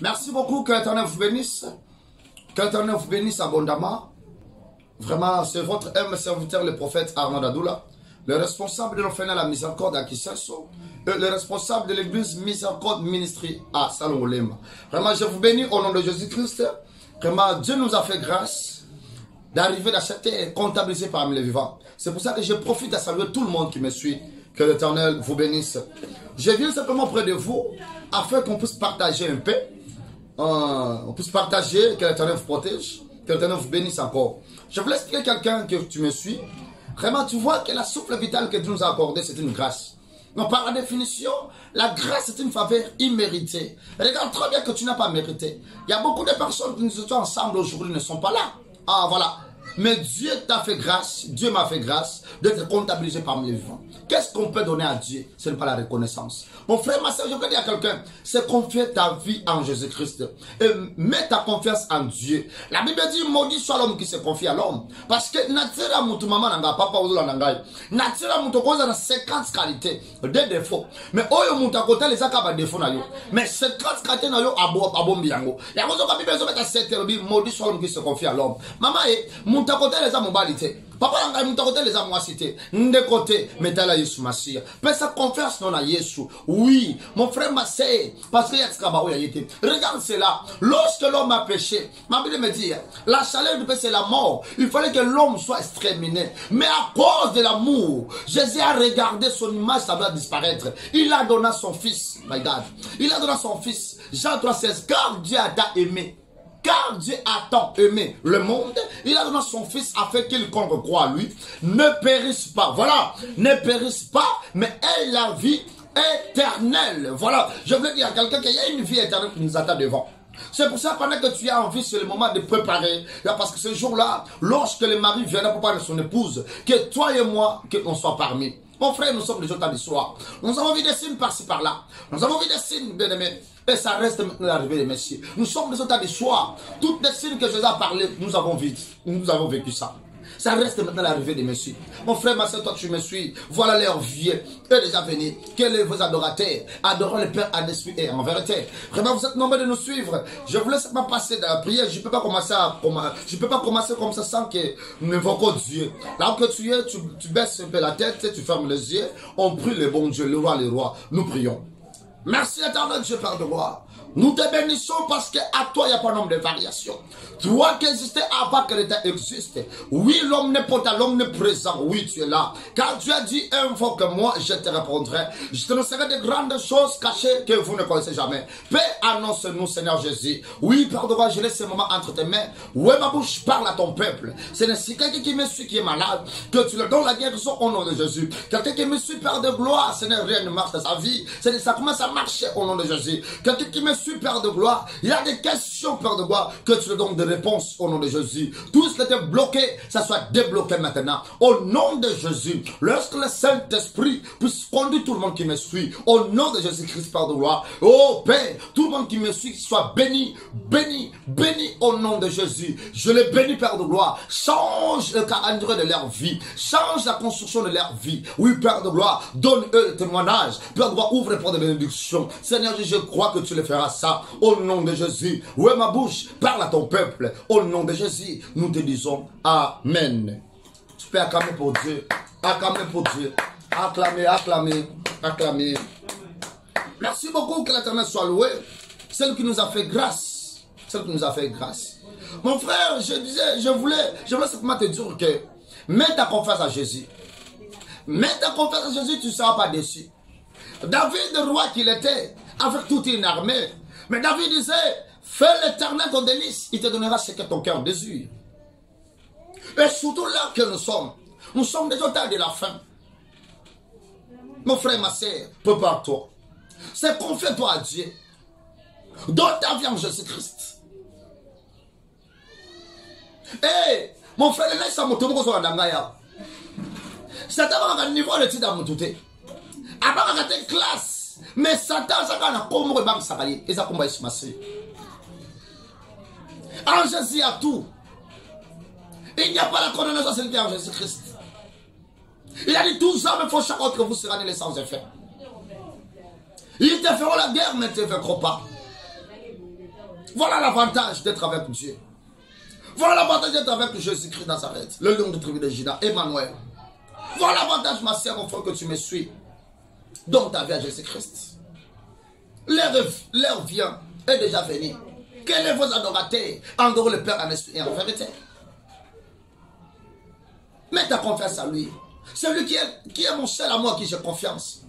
Merci beaucoup, que l'Éternel vous bénisse. Que l'Éternel vous bénisse abondamment. Vraiment, c'est votre humble serviteur, le prophète Arnaud Dadoula, le responsable de l'Orphelinat La Miséricorde à Kisasso, et le responsable de l'église Miséricorde Ministry à Salongolema. Vraiment, je vous bénis au nom de Jésus-Christ. Vraiment, Dieu nous a fait grâce d'arriver dans cette terre comptabilisée parmi les vivants. C'est pour ça que je profite à saluer tout le monde qui me suit. Que l'Éternel vous bénisse. Je viens simplement près de vous afin qu'on puisse partager un peu. On puisse partager, que l'Éternel vous protège, que l'Éternel vous bénisse encore. Je voulais expliquer à quelqu'un que tu me suis. Vraiment, tu vois que la souffle vitale que Dieu nous a accordée, c'est une grâce. Donc, par la définition, la grâce est une faveur imméritée. Regarde très bien que tu n'as pas mérité. Il y a beaucoup de personnes qui nous sont ensemble aujourd'hui ne sont pas là. Ah, voilà. Mais Dieu t'a fait grâce, Dieu m'a fait grâce d'être comptabilisé parmi les vivants. Qu'est-ce qu'on peut donner à Dieu? Ce n'est pas la reconnaissance. Mon frère, ma soeur, je veux dire à quelqu'un, c'est confier ta vie en Jésus-Christ. Et mets ta confiance en Dieu. La Bible dit, maudit soit l'homme qui se confie à l'homme. Parce que, natira mutu maman nanga, papa ou nanga, natira mutu koza na 50 qualités, des défauts. Mais oyo mutu akote les akaba défauts na yo. Mais 50 qualités na yo abombi yango. Yango zoka Bible zo meta 7 elobi, maudit soit l'homme qui se confie à l'homme. Maman mutu akote les amobalité. Papa nanga mutu akote les amoacité. Nde kote, metala Yesu Masia. Mais sa confiance non à Yesu. Oui, mon frère m'a fait, parce qu'il y a ce qu'il a été. Regarde cela. Lorsque l'homme a péché, ma Bible me dit, la chaleur du péché c'est la mort. Il fallait que l'homme soit exterminé. Mais à cause de l'amour, Jésus a regardé son image, ça doit disparaître. Il a donné son fils. My God. Il a donné son fils. Jean 3,16. Car Dieu a tant aimé. Car Dieu a tant aimé le monde, il a donné son fils afin qu'il croit à lui, ne périsse pas. Voilà, ne périsse pas, mais ait la vie éternelle. Voilà, je voulais dire à quelqu'un qu'il y a une vie éternelle qui nous attend devant. C'est pour ça pendant que tu as envie, c'est le moment de préparer. Parce que ce jour-là, lorsque le mari viendra pour parler de son épouse, que toi et moi, qu'on soit parmi. Mon frère, nous sommes des gens du soir. Nous avons vu des signes par-ci par-là. Nous avons vu des signes, bien aimés. Et ça reste maintenant l'arrivée des messieurs. Nous sommes des gens du soir. Toutes les signes que Jésus a parlé, nous avons vécu ça. Ça reste maintenant l'arrivée des messieurs. Mon frère, ma soeur, toi tu me suis. Voilà leur vie est déjà venue. Quels sont vos adorateurs? Adorons le Père en esprit et en vérité. Vraiment, vous êtes nombreux de nous suivre. Je vous laisse pas passer dans la prière. Je ne peux pas commencer comme ça sans que nous invoquons Dieu. Là où tu es, tu baisses un peu la tête, tu fermes les yeux. On prie le bon Dieu, le roi, les rois. Nous prions. Merci éternel Dieu Père de gloire. Nous te bénissons parce qu'à toi il n'y a pas nombre de variations. Toi qui existais avant que l'État existe. Oui, l'omnipotent, l'omniprésent, oui, tu es là. Car tu as dit, invoque-moi, je te répondrai. Je te annoncerai de grandes choses cachées que vous ne connaissez jamais. Paix, annonce-nous, Seigneur Jésus. Oui, Père de gloire, je laisse ce moment entre tes mains. Ouais, ma bouche parle à ton peuple. C'est ainsi quelqu'un qui me suit, qui est malade, que tu le donnes la guérison au nom de Jésus. Quelqu'un qui me suit, Père de gloire, Seigneur, rien ne marche dans sa vie. Ça commence à marcher au nom de Jésus. Quelqu'un qui me suit, Père de gloire, il y a des questions, Père de gloire, que tu le donnes des réponses au nom de Jésus. Tout ce qui était bloqué, ça soit débloqué maintenant. Au nom de Jésus, lorsque le Saint-Esprit puisse conduire tout le monde qui me suit, au nom de Jésus-Christ, Père de gloire, oh Père, tout le monde qui me suit, soit béni, béni, béni au nom de Jésus. Je les bénis, Père de gloire. Change le calendrier de leur vie, change la construction de leur vie. Oui, Père de gloire, donne-eux le témoignage. Père de gloire, ouvre les portes de bénédiction. Seigneur, je crois que tu le feras ça. Au nom de Jésus. Ouais, ma bouche, parle à ton peuple. Au nom de Jésus, nous te disons Amen. Tu peux acclamer pour Dieu. Acclamer pour Dieu. Acclamer, acclamer, acclamer. Merci beaucoup, que l'Éternel soit loué. Celle qui nous a fait grâce. Celle qui nous a fait grâce. Mon frère, je voulais simplement te dire que mets ta confiance à Jésus. Mets ta confiance à Jésus, tu ne seras pas déçu. David, le roi qu'il était, avec toute une armée. Mais David disait, fais l'Éternel ton délice, il te donnera ce que ton cœur désire. Et surtout là que nous sommes déjà au temps de la fin. Mon frère, ma soeur, prépare-toi. C'est confie-toi à Dieu. Donne ta vie en Jésus-Christ. Et mon frère, là, ça m'a tombé sur la dangaya. C'est d'abord un niveau de titre à mon touté. Avant une classe. Mais Satan, ça a comme le banque salarié. Et ça combat se passer. En Jésus a tout. Il n'y a pas la condamnation, c'est en Jésus-Christ. Il a dit tous hommes, il faut chaque autre que vous serez nés sans effet. Ils te feront la guerre, mais ils ne te feront pas. Voilà l'avantage d'être avec Dieu. Voilà l'avantage d'être avec Jésus-Christ Nazareth, le lion de tribu de Juda, Emmanuel. Voilà l'avantage, ma sœur, mon frère, que tu me suis. Donne ta vie à Jésus-Christ. L'heure vient, est déjà venue. Quel est vos adorateurs? Adorez le Père en esprit et en vérité. Mets ta confiance à lui. C'est lui qui est mon seul amour, à qui j'ai confiance.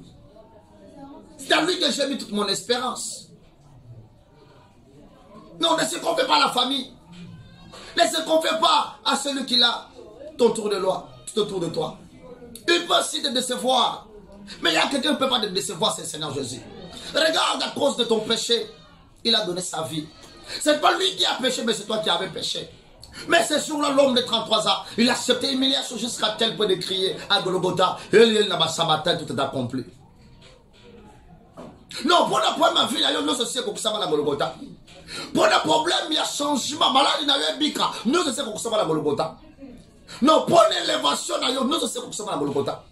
C'est à lui que j'ai mis toute mon espérance. Non, ne se confie pas à la famille. Ne se confie pas à celui qui a ton tour de loi, tout autour de toi. Il peut aussi te décevoir. Mais il y a quelqu'un qui ne peut pas te décevoir, c'est le Seigneur Jésus. Regarde, à cause de ton péché, il a donné sa vie. Ce n'est pas lui qui a péché, mais c'est toi qui avais péché. Mais ce jour-là, l'homme de 33 ans, il a accepté l'humiliation jusqu'à tel point de crier à Golgotha. Il n'a pas sabaté, tout est accompli. Non, pour ne pas ma vie, nous aussi, qu'on s'en va à Golgotha. Pour le problème, il y a changement. Malade, il y a eu bika. Nous aussi, qu'on s'en va à Golgotha. Non, pour l'élévation, nous aussi, qu'on s'en va à Golgotha.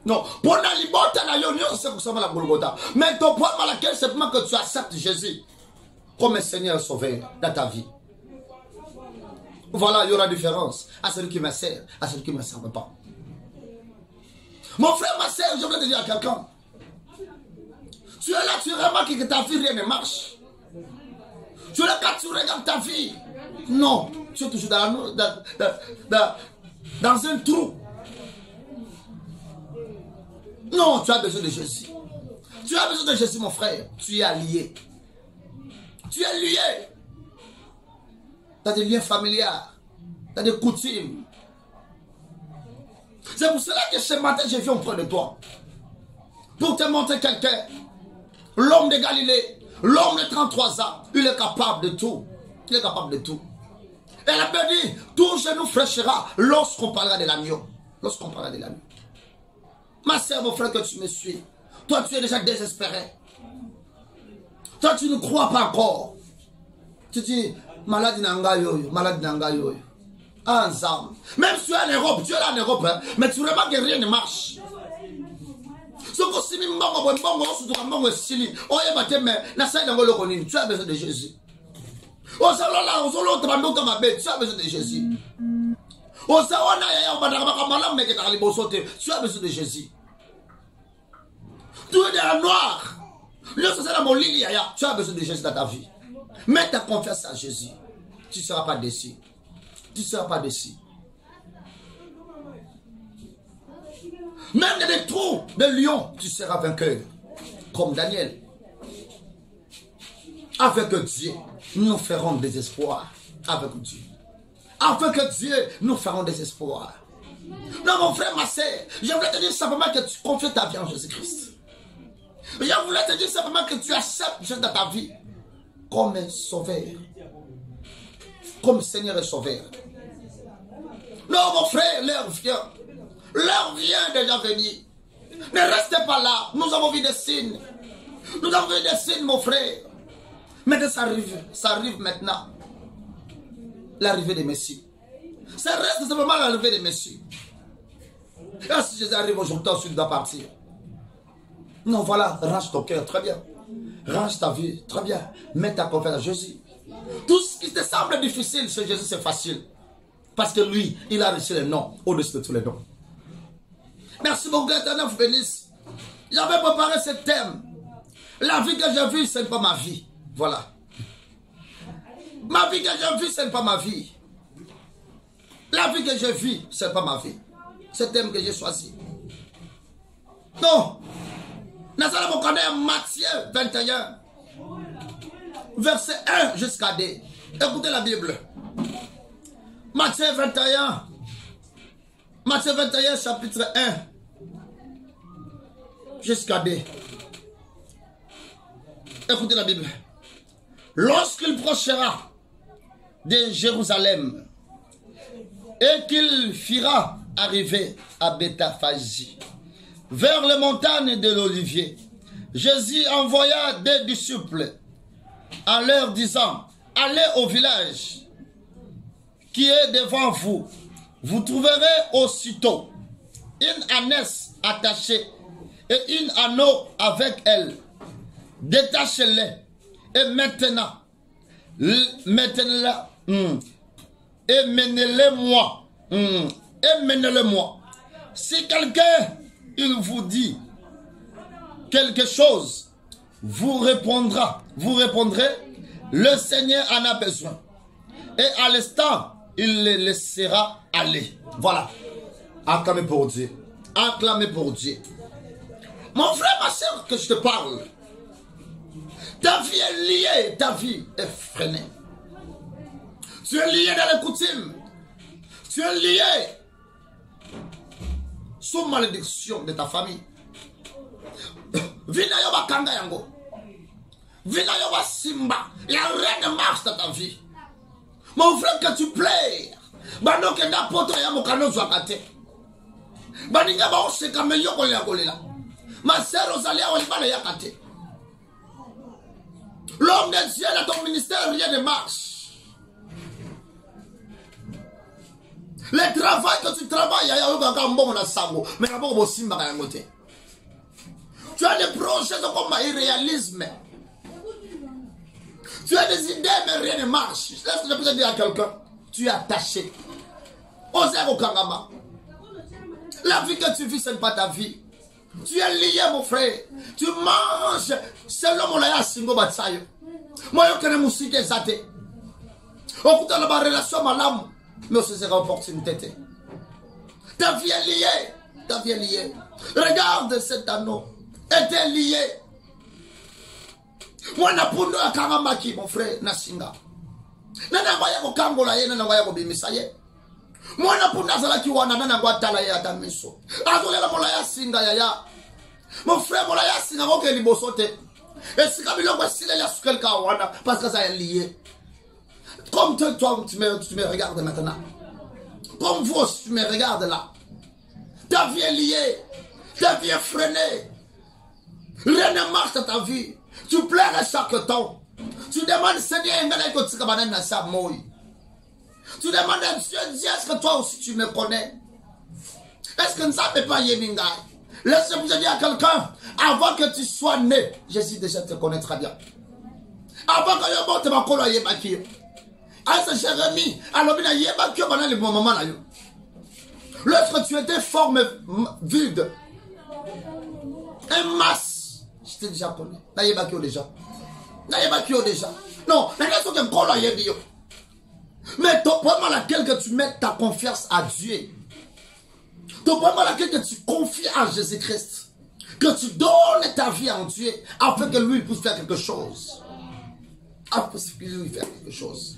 Non, pour la liberté, nous aussi, qu'on s'en va à Golgotha. Mais ton problème à laquelle c'est simplement que tu acceptes Jésus comme Seigneur sauveur dans ta vie. Voilà, il y aura différence à celui qui me sert, à celui qui ne me sert pas. Mon frère, ma sœur, je voulais te dire à quelqu'un. Tu es là, tu remarques que ta vie, rien ne marche. Tu es là quand tu regardes ta vie. Non, tu es toujours dans un trou. Non, tu as besoin de Jésus. Tu as besoin de Jésus, mon frère. Tu es allié. Tu es lié. Tu as des liens familiaux. Tu as des coutumes. C'est pour cela que ce matin, je viens auprès de toi. Pour te montrer quelqu'un. L'homme de Galilée. L'homme de 33 ans. Il est capable de tout. Il est capable de tout. Elle a bien dit, tout genou fléchira lorsqu'on parlera de l'agneau. Lorsqu'on parlera de l'agneau. Ma soeur, mon frère, que tu me suis. Toi, tu es déjà désespéré. Toi, tu ne crois pas encore. Tu dis, malade n'anga yoyo, malade n'anga yoyo. Ensemble. Même si tu es en Europe, tu es là en Europe, hein, mais tu remarques que rien ne marche. Tu as besoin de Jésus. Tu as besoin de Jésus. Tu as besoin de Jésus. Tu es dans le noir. Tu as besoin de Jésus dans ta vie. Mets ta confiance à Jésus. Tu ne seras pas déçu. Tu ne seras pas déçu. Même dans les trous de lion, tu seras vainqueur. Comme Daniel. Avec Dieu, nous ferons des espoirs. Avec Dieu. Avec Dieu, nous ferons des espoirs. Non, mon frère, ma soeur, je voulais te dire simplement que tu confies ta vie en Jésus-Christ. Je voulais te dire simplement que tu acceptes Jésus dans ta vie comme un sauveur. Comme Seigneur et sauveur. Non, mon frère, l'heure vient. L'heure vient déjà venir. Ne restez pas là. Nous avons vu des signes. Nous avons vu des signes, mon frère. Mais ça arrive maintenant. L'arrivée des Messies. Ça reste simplement l'arrivée des Messies. Et si Jésus arrive aujourd'hui, ensuite il doit partir. Non, voilà, range ton cœur, très bien. Range ta vie, très bien. Mets ta confiance à Jésus. Tout ce qui te semble difficile chez Jésus, c'est facile. Parce que lui, il a reçu les noms au-dessus de tous les noms. Merci beaucoup, Éternel vous bénisse. J'avais préparé ce thème. La vie que j'ai vue, ce n'est pas ma vie. Voilà. Ma vie que j'ai vue, ce n'est pas ma vie. La vie que j'ai vue, ce n'est pas ma vie. C'est le thème que j'ai choisi. Non. Nous allons connaître Matthieu 21, verset 1 jusqu'à 2. Écoutez la Bible. Matthieu 21. Matthieu 21, chapitre 1 jusqu'à 2. Écoutez la Bible. Lorsqu'il prochera de Jérusalem et qu'il fera arriver à Bethphage, vers les montagnes de l'Olivier, Jésus envoya des disciples en leur disant, allez au village qui est devant vous. Vous trouverez aussitôt une ânesse attachée et une anneau avec elle. Détachez-les. Et maintenant, Mettez-la. Et menez-le-moi. Et menez-le-moi. Si quelqu'un, il vous dit quelque chose, vous répondrez, le Seigneur en a besoin. Et à l'instant, il les laissera aller. Voilà. Acclamez pour Dieu. Acclamez pour Dieu. Mon frère, ma soeur, que je te parle. Ta vie est liée, ta vie est freinée. Tu es lié dans les coutumes. Tu es lié sous malédiction de ta famille. Vina yoba kanga yango. Vina yoba simba. Il n'y a rien de marche dans ta vie. Mon frère, que tu pleures. Bando que n'importe ya mokano zwakate. Baninga ba oseka meyo kolela. Ma sœur Rosalia olibala yakate. L'homme de Dieu dans ton ministère, rien ne marche. Le travail que tu travailles, mais tu as des projets comme irréalisme. Tu as des idées, mais rien ne marche. Laisse-le dire à quelqu'un, tu es attaché. La vie que tu vis, ce n'est pas ta vie. Tu es lié, mon frère. Tu manges selon mon laya singo batsayo. Moi, je connais musique exate. On coûte la relation malamu, mais aussi c'est une opportunité. Ta vie est liée. Ta vie est liée. Regarde cet anneau. Était lié. Moi, na pundo ya karamaki, mon frère, na singa. Nana ngoya ko kangola ye, nana ngoya ko bimisa ye. Moi, na pundo azala ki wana, nana ngoya tala ye atamiso. Azolela mola ya singa ya. Mon frère, mola ya singa ko ke libosote. Et si comme il a aussi les sucres kawana parce que ça est lié. Comme toi, tu me regardes maintenant. Comme vous, tu me regardes là. Ta vie est liée. Ta vie est freinée. Rien ne marche dans ta vie. Tu pleures à chaque temps. Tu demandes Seigneur, tu demandes à Dieu, est-ce que toi aussi tu me connais? Est-ce que nous savons pas Yeminga? Laisse-moi dire à quelqu'un, avant que tu sois né, Jésus déjà te connaît très bien. Avant que tu te m'accorde Yébaki. Est-ce Jérémie, alors bien Yébaki, pendant le bon moment là. Lorsque tu étais forme vide, un masse, je t'ai déjà connu. N'a Yébaki déjà. N'a Yébaki déjà. Non, n'a pas de qu'on Yébaki. Mais ton problème à laquelle que tu mets ta confiance à Dieu. Donc, vraiment, laquelle que tu confies à Jésus-Christ, que tu donnes ta vie en Dieu, afin que lui puisse faire quelque chose. Afin qu'il puisse faire quelque chose.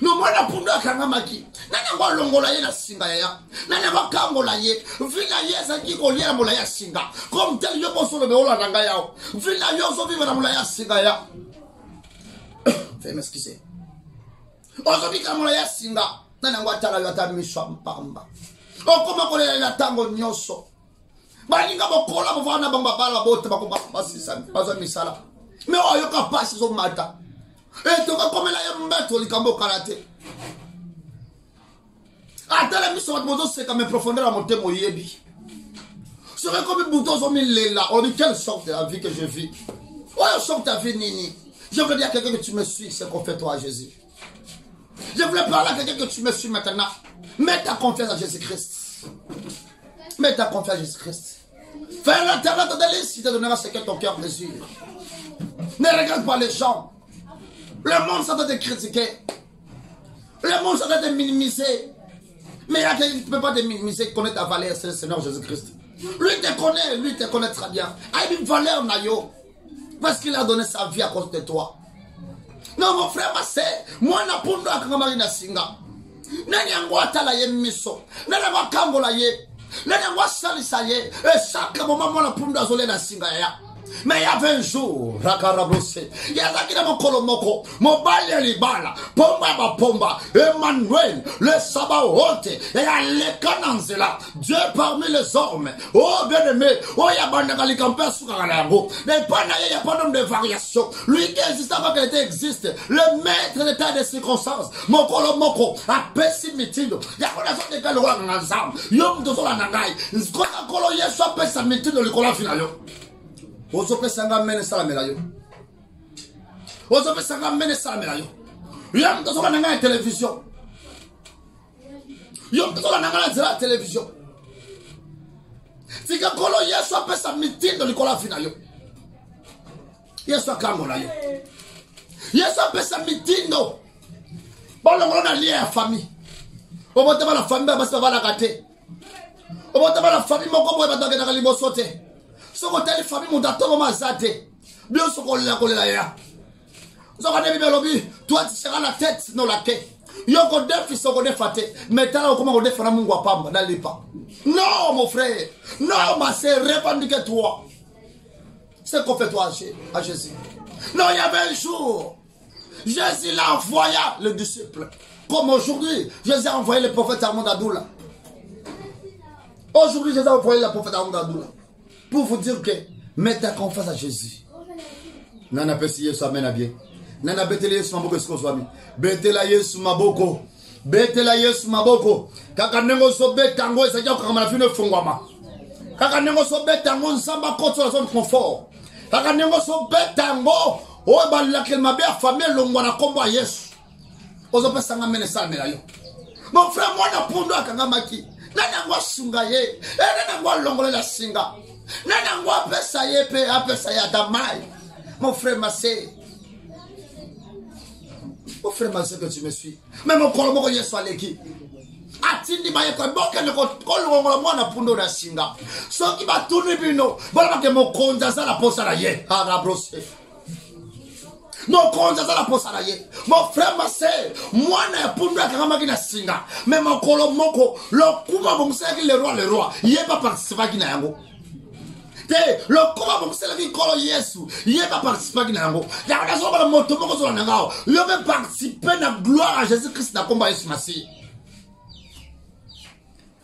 Nous, moi, la poudre à Kangamaki, n'a pas l'ongolaye na singaya, n'a pas kangolaye, vinaye, ça qui colle à Molaya Singa, comme tel yo pour le béola d'Angaya, vinaye, so vivre à Molaya Singaya. Fais m'excuser. Aujourd'hui, quand Molaya Singa, n'a pas tala yata misham pamba. Oh, comment on est la tango nyoso? Balinga bokola bovana bamba bala bote bakoba basisa bazo misala. Mais oh yoka passe zo mata. Et to comme la yembeto likambo karate. Atala miso wat mozo c'est comme profondeur à monter mo yebi. Serait comme bouton zo milela. On dit quelle sorte de la vie que je vis? Oh yo sorte ta vie nini. Je veux dire à quelqu'un que tu me suis, c'est qu'on fait toi à Jésus. Je voulais parler à quelqu'un que tu me suis maintenant. Mets ta confiance à Jésus-Christ. Mets ta confiance à Jésus-Christ. Fais l'intérêt de délice, il te donnera ce que ton cœur désire. Ne regarde pas les gens. Le monde s'en de critiquer. Le monde s'en de minimiser. Mais il y a quelqu'un qui ne peut pas te minimiser, connaître ta valeur, c'est le Seigneur Jésus-Christ. Lui te connaît très bien. Il a une valeur, Nayo. Parce qu'il a donné sa vie à cause de toi. Non, mon frère, ma sœur, moi, je n'ai pas de Kamarina Singa. Nani angwa tala ye miso. Nani angwa kambola ye. Nani angwa salisa ye. Et chaque moment, moi, la pomme d'azolé na singa ya. Mais il y avait un jour, Rakarabrosé, il y a qui dans mon colomoko, mon balé libala, pomba, Emmanuel, le sabbat haute, et à l'écananzela, Dieu parmi les hommes, oh bien-aimé, oh y a bandakali campé sous Karalango, mais pas il n'y a pas de variation, lui qui existe avant qu'elle existe, le maître d'état des circonstances, mon colomoko, a pessimitido, il y a qu'on a sorti de quel roi dans l'ensemble, yom de la nangai, quand on a coloyé soit pessimitido le cola final. Ozope sanga mene sala melayo. Ozope sanga mene sala melayo. Yam to sola nanga télévision. Yam to sola nanga la télévision. Tika kolo Yesu apesa mitindo likola fina yo. Yesu akangola yo. Yesu apesa mitindo. Bolo ngona lié ya famille. Obote ba la famille ba ba la kate. Obote ba la famille moko boye ba tokena ka liboso te. Soko tali famille mudatongo mazate. Bien soko la kolela ya. Soko ne bibe lobi, toi tu seras la tête non la queue. Yoko defi soko defate. Metala okoma ko defana Mungu apamba nalipa. Non mon frère. Non ma sœur, revendique-toi. C'est qu'on fait toi à Jésus. Non, il y avait un jour. Jésus l'a envoyé les disciples. Comme aujourd'hui, Jésus a envoyé le prophète Armand Adoula. Aujourd'hui, Jésus a envoyé le prophète Armand Adoula. Pour vous dire que mettez confiance à Jésus. Nana pesi Yesu amen à bien. Nana betele Yesu maboko esko swami. Betela Yesu maboko. Betela Yesu maboko. Kaka nengo so betango esaja ko kamana fine fungwama. Kaka nengo so betango nsamba koto la zone confort. Kaka nengo so betango o ba la kelma be famille longwa na kombo Yesu. Ozo pesa ngamene sana yo. Mon frère moi na pondo akanga maki. Nana ngwa sunga ye. Nana ngwa longola la singa. Nana ngwa pesa ye pe apesa ya damai. Mon frère ma sœur. Mon frère ma sœur que tu me suis. Mais mon kolomo Yesu aleki. Atindi baye ko boke le ko longola mwana pundo na singa. So ki ba tunu bino. Bala ke mo konza za la posa na ye. Ha brose. Mon konza za la posa na ye. Mon frère ma sœur, moi na pundo akanga ki na singa. Mais mon kolomo ko lo kuma bongsa ki le roi. Ye pas participer ki na yango. Le comment vous savez qui kolo Yesu, il va participer à nango. La raison pour la moto moko sur nango, il va participer à la gloire à Jésus-Christ na combat Yesu Messie.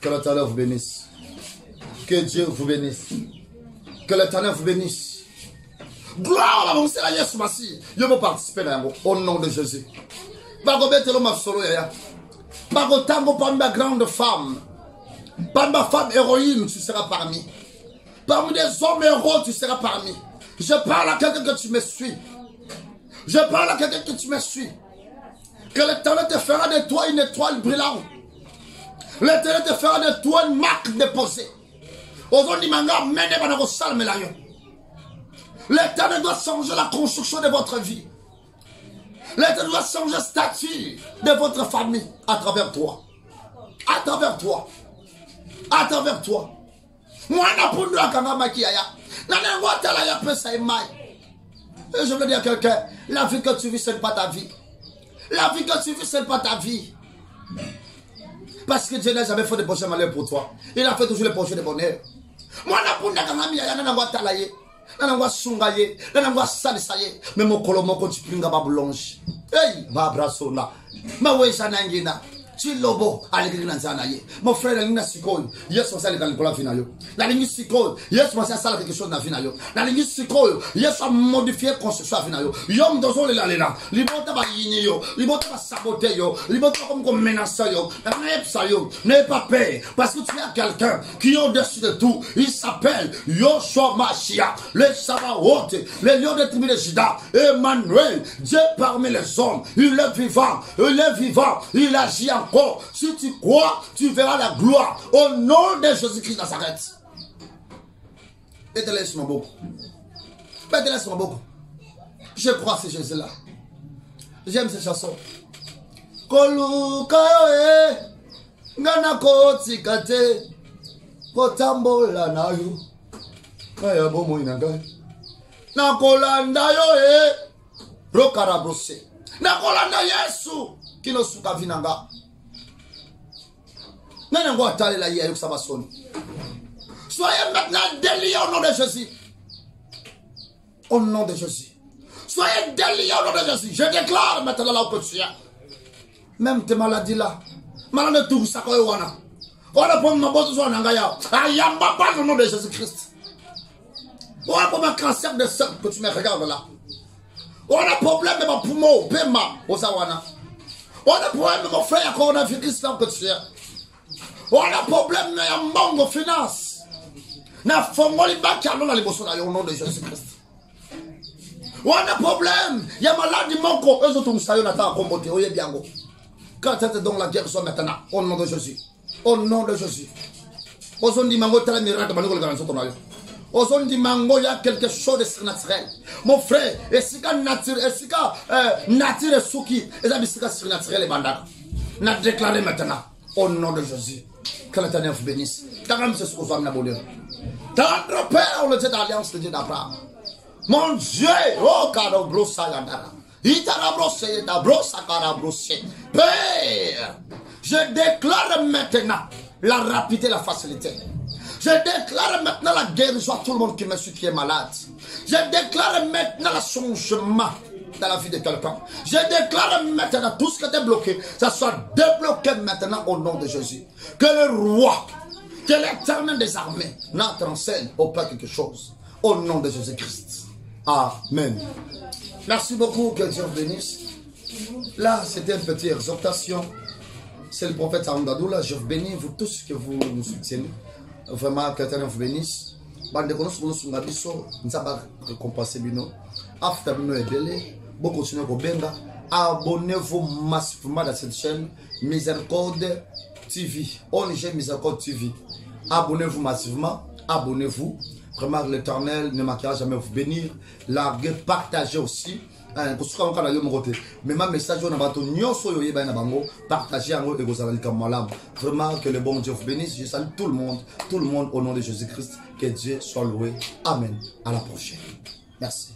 Que l'Éternel vous bénisse. Que Dieu vous bénisse. Que l'Éternel vous bénisse. Gloire à mon Seigneur Yesu Messie. Il va participer à nango au nom de Jésus. Bago betelo mafsolo ya. Bago tango parmi grande femme. Parmi femme héroïne, tu seras parmi. Parmi des hommes héros, tu seras parmi. Je parle à quelqu'un que tu me suis. Je parle à quelqu'un que tu me suis. Que l'Éternel te fera de toi une étoile brillante. L'Éternel te fera de toi une marque déposée. L'Éternel doit changer la construction de votre vie. L'Éternel doit changer le statut de votre famille à travers toi. À travers toi. À travers toi. Moi, je veux dire à quelqu'un, la vie que tu vis, ce n'est pas ta vie. La vie que tu vis, ce n'est pas ta vie. Parce que Dieu n'a jamais fait de prochain malheur pour toi. Il a fait toujours les projets de bonheur. Moi, mais mon colomo continue à blanche. Hey, va brasona. Ma weja nangina. Chilobo alikina zanaye. Mon frère la linga sikol. Yes on sale dans la finale. La linga sikol. Yes on sale quelque chose dans la finale. La linga sikol. Yes on modifier construction finale. Yom dozo le lela. Libota ba yini yo. Libota ba saboter yo. Libota comme menacer yo. N'aie pas peur parce que tu as quelqu'un qui est au-dessus de tout. Il s'appelle Yoshua Mashiach, le Sabaoth, le lion de tribu de Juda, Emmanuel, Dieu parmi les hommes. Il est vivant, il agit encore. Si tu crois, tu verras la gloire au nom de Jésus-Christ Nazareth. Et te laisse-moi beaucoup. Et te laisse-moi beaucoup. Je crois à ce Jésus-là. J'aime ces chansons. Kolukae, Ganako Tikate, Kotambola Nayo, Kaya Bomo Inagai, Nakolanda Yoe, Rokarabrose, Nakolanda Yesu, Kino Suka Vinanga. Soyez maintenant déliés au nom de Jésus. Au nom de Jésus. Soyez déliés au nom de Jésus. Je déclare maintenant là où tu es. Même tes maladies là. Malade de tout ça quoi wana. Voilà pour ma bosse sur nangaya. Ayamba pas au nom de Jésus-Christ. Voilà pour ma cancer de sang que tu me regardes là. Voilà problème de ma poumon, pema, osawana. Voilà problème de mon frère coronavirus là que tu es. On a problème de manque de finances. Na fongoli bakalo na liboso na yo au nom de Jésus-Christ. On a un problème. Il y a malade, il manque. Eux autres, nous savons, on a combattu. Oui, bien. Quand c'est donc la guerre soit maintenant, au nom de Jésus. Au nom de Jésus. Aux on dit mango, tel miracle, mango, le garançon, ton aïe. Aux on dit mango, il y a quelque chose de surnaturel. Mon frère, et si quand nature, et si quand nature est souki, et ça, c'est surnaturel et bandade. N'a déclaré maintenant, au nom de Jésus. Que l'Éternel vous bénisse. T'as même ce que vous avez bonheur. T'as notre Père, le Dieu d'alliance, le Dieu d'Abraham. Mon Dieu, oh, caro brossa yandara. Itara brosse, ita brossa cara brosse. Père, je déclare maintenant la rapidité, la facilité. Je déclare maintenant la guérison à tout le monde qui me suit, qui est malade. Je déclare maintenant le changement dans la vie de quelqu'un. Je déclare maintenant tout ce qui était bloqué, ça soit débloqué maintenant au nom de Jésus. Que le roi, que l'Éternel des armées n'entre en scène au pas quelque chose. Au nom de Jésus-Christ. Amen. Merci beaucoup, que Dieu vous bénisse. Là, c'était une petite exhortation. C'est le prophète Arnaud Dadoula. Je vous bénis, vous tous que vous nous soutiennez. Vraiment, que l'Éternel vous bénisse. Bande konos konos ngabiso, nzaba récompenser bino. After bino ebele, bon continuez au benga. Abonnez-vous massivement dans cette chaîne Miséricorde TV. ONG Miséricorde TV. Abonnez-vous massivement. Abonnez-vous. Vraiment, l'Éternel ne manquera jamais vous bénir. Larguez, partagez aussi. Mais ma message, partagez vraiment que le bon Dieu vous bénisse. Je salue tout le monde au nom de Jésus-Christ. Que Dieu soit loué. Amen. À la prochaine. Merci.